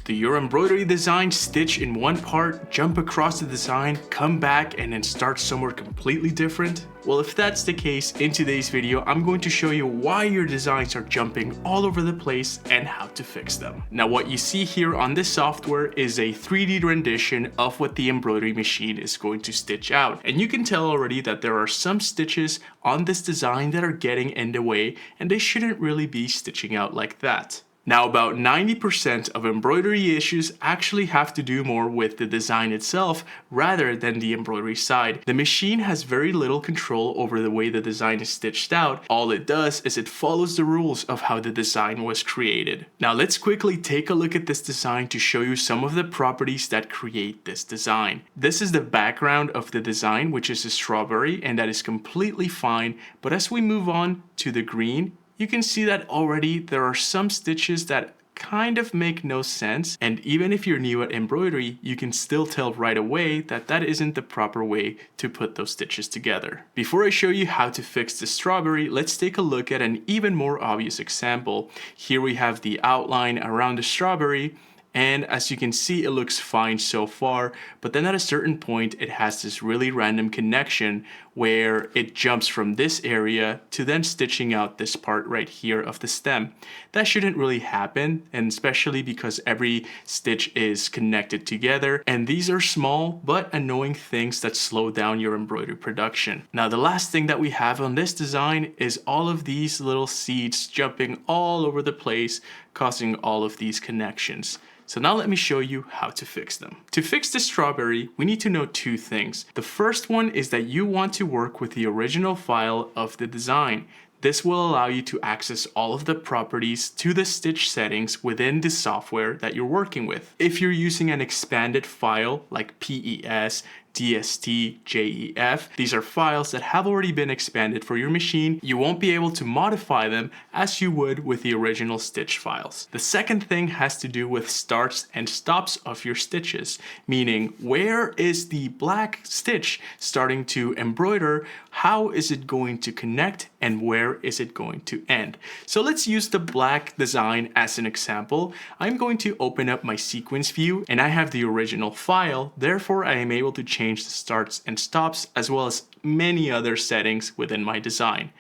Do your embroidery design stitch in one part, jump across the design, come back, and then start somewhere completely different? Well, if that's the case, in today's video, I'm going to show you why your designs are jumping all over the place and how to fix them. Now, what you see here on this software is a 3D rendition of what the embroidery machine is going to stitch out. And you can tell already that there are some stitches on this design that are getting in the way, and they shouldn't really be stitching out like that. Now, about 90% of embroidery issues actually have to do more with the design itself rather than the embroidery side. The machine has very little control over the way the design is stitched out. All it does is it follows the rules of how the design was created. Now, let's quickly take a look at this design to show you some of the properties that create this design. This is the background of the design, which is a strawberry, and that is completely fine. But as we move on to the green, you can see that already there are some stitches that kind of make no sense, and even if you're new at embroidery, you can still tell right away that that isn't the proper way to put those stitches together. Before I show you how to fix the strawberry, let's take a look at an even more obvious example. Here we have the outline around the strawberry, and as you can see, it looks fine so far, but then at a certain point it has this really random connection where it jumps from this area to then stitching out this part right here of the stem. That shouldn't really happen, and especially because every stitch is connected together, and these are small but annoying things that slow down your embroidery production. Now, the last thing that we have on this design is all of these little seeds jumping all over the place, causing all of these connections. So now let me show you how to fix them. To fix the strawberry, we need to know two things. The first one is that you want to work with the original file of the design. This will allow you to access all of the properties to the stitch settings within the software that you're working with. If you're using an expanded file like PES, DST, JEF, these are files that have already been expanded for your machine. You won't be able to modify them as you would with the original stitch files. The second thing has to do with starts and stops of your stitches, meaning where is the black stitch starting to embroider, how is it going to connect, and where is it going to end. So let's use the black design as an example. I'm going to open up my sequence view, and I have the original file, therefore I am able to change the starts and stops as well as many other settings within my design.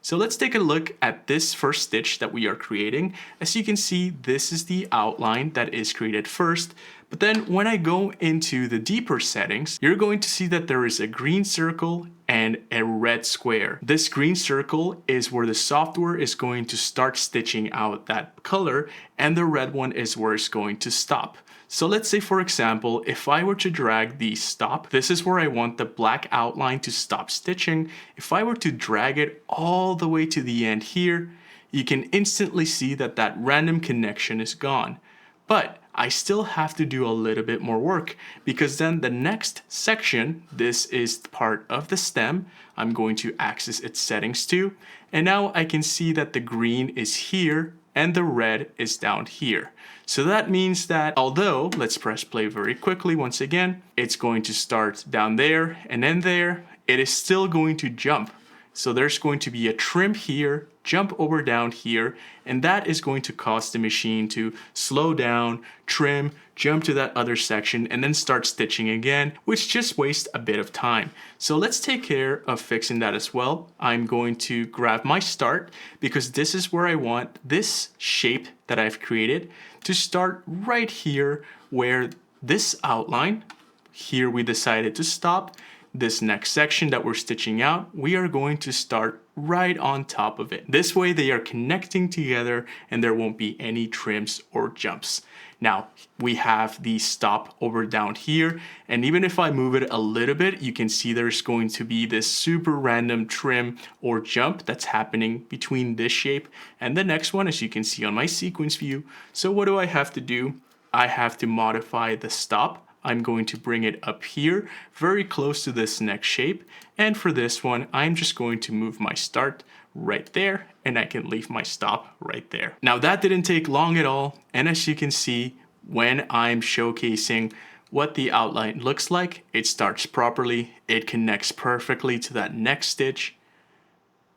So let's take a look at this first stitch that we are creating. As you can see, this is the outline that is created first. But then when I go into the deeper settings, you're going to see that there is a green circle and a red square. This green circle is where the software is going to start stitching out that color, and the red one is where it's going to stop. So let's say, for example, if I were to drag the stop, this is where I want the black outline to stop stitching. If I were to drag it all the way to the end here, you can instantly see that that random connection is gone. But I still have to do a little bit more work, because then the next section, this is part of the stem, I'm going to access its settings too. And now I can see that the green is here and the red is down here. So that means that although, let's press play very quickly once again, it's going to start down there and then there, it is still going to jump. So there's going to be a trim here, jump over down here, and that is going to cause the machine to slow down, trim, jump to that other section, and then start stitching again, which just wastes a bit of time. So let's take care of fixing that as well. I'm going to grab my start, because this is where I want this shape that I've created to start right here, where this outline, here we decided to stop. This next section that we're stitching out, we are going to start right on top of it. This way they are connecting together and there won't be any trims or jumps. Now we have the stop over down here, and even if I move it a little bit, you can see there's going to be this super random trim or jump that's happening between this shape and the next one, as you can see on my sequence view. So what do I have to do? I have to modify the stop. I'm going to bring it up here, very close to this next shape. And for this one, I'm just going to move my start right there, and I can leave my stop right there. Now that didn't take long at all. And as you can see, when I'm showcasing what the outline looks like, it starts properly. It connects perfectly to that next stitch.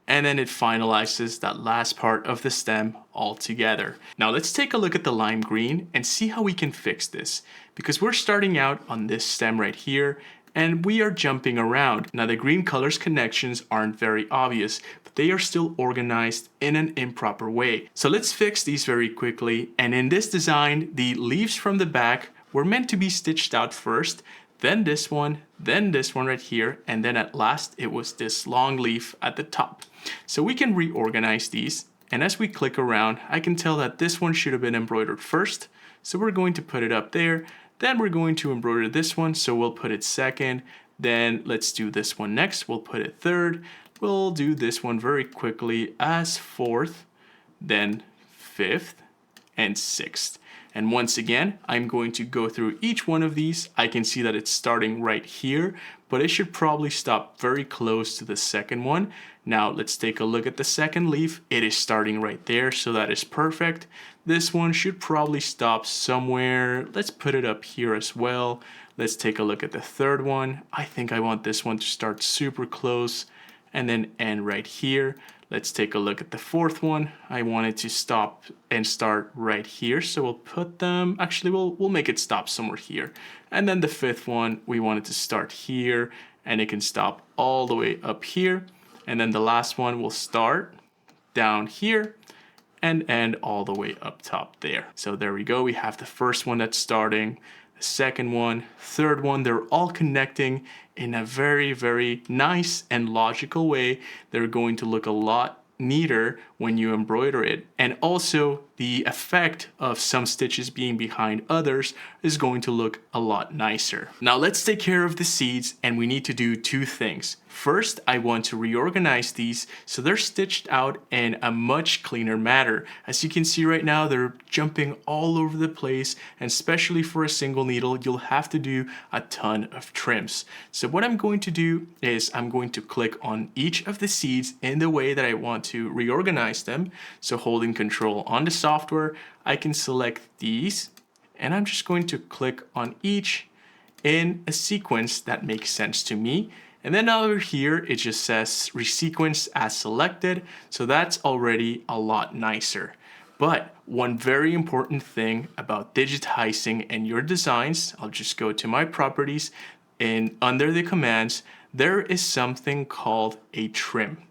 and then it finalizes that last part of the stem all together. Now let's take a look at the lime green and see how we can fix this, because we're starting out on this stem right here and we are jumping around. Now the green color's connections aren't very obvious, but they are still organized in an improper way. So let's fix these very quickly. And in this design, the leaves from the back were meant to be stitched out first, then this one right here, and then at last it was this long leaf at the top. So we can reorganize these, and as we click around, I can tell that this one should have been embroidered first, so we're going to put it up there. Then we're going to embroider this one, so we'll put it second. Then let's do this one next, we'll put it third. We'll do this one very quickly as fourth, then fifth, and sixth. And once again, I'm going to go through each one of these. I can see that it's starting right here, but it should probably stop very close to the second one. Now let's take a look at the second leaf. It is starting right there, so that is perfect. This one should probably stop somewhere. Let's put it up here as well. Let's take a look at the third one. I think I want this one to start super close and then end right here. Let's take a look at the fourth one. I want it to stop and start right here, so we'll put them, actually we'll make it stop somewhere here. And then the fifth one, we want it to start here and it can stop all the way up here. And then the last one will start down here and end all the way up top there. So there we go, we have the first one that's starting, the second one, third one, they're all connecting in a very, very nice and logical way. They're going to look a lot neater when you embroider it. And also the effect of some stitches being behind others is going to look a lot nicer. Now let's take care of the seeds, and we need to do two things. First, I want to reorganize these so they're stitched out in a much cleaner manner. As you can see right now, they're jumping all over the place, and especially for a single needle, you'll have to do a ton of trims. So what I'm going to do is I'm going to click on each of the seeds in the way that I want to reorganize them. So holding control on the software, I can select these, and I'm just going to click on each in a sequence that makes sense to me. And then over here, it just says resequence as selected. So that's already a lot nicer. But one very important thing about digitizing in your designs, I'll just go to my properties, and under the commands, there is something called a trim.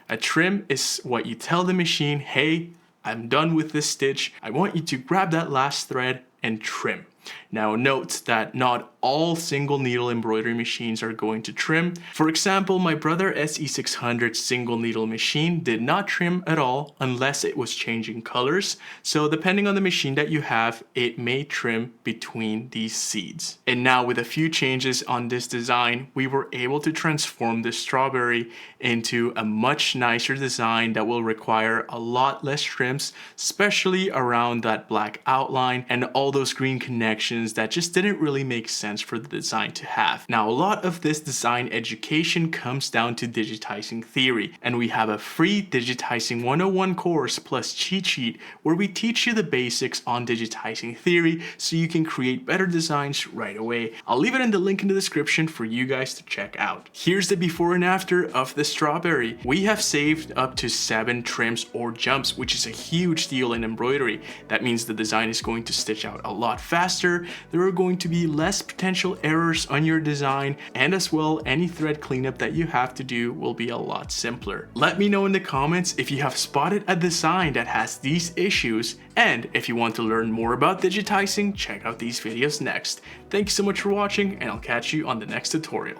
A trim is what you tell the machine, hey, I'm done with this stitch. I want you to grab that last thread and trim. Now note that not all single needle embroidery machines are going to trim. For example, my brother SE600 single needle machine did not trim at all unless it was changing colors. So depending on the machine that you have, it may trim between these seeds. And now with a few changes on this design, we were able to transform this strawberry into a much nicer design that will require a lot less trims, especially around that black outline and all those green connections that just didn't really make sense for the design to have. Now, a lot of this design education comes down to digitizing theory, and we have a free digitizing 101 course plus cheat sheet where we teach you the basics on digitizing theory so you can create better designs right away. I'll leave it in the link in the description for you guys to check out. Here's the before and after of the strawberry. We have saved up to 7 trims or jumps, which is a huge deal in embroidery. That means the design is going to stitch out a lot faster. There are going to be less potential errors on your design, and as well, any thread cleanup that you have to do will be a lot simpler. Let me know in the comments if you have spotted a design that has these issues, and if you want to learn more about digitizing, check out these videos next. Thanks so much for watching, and I'll catch you on the next tutorial.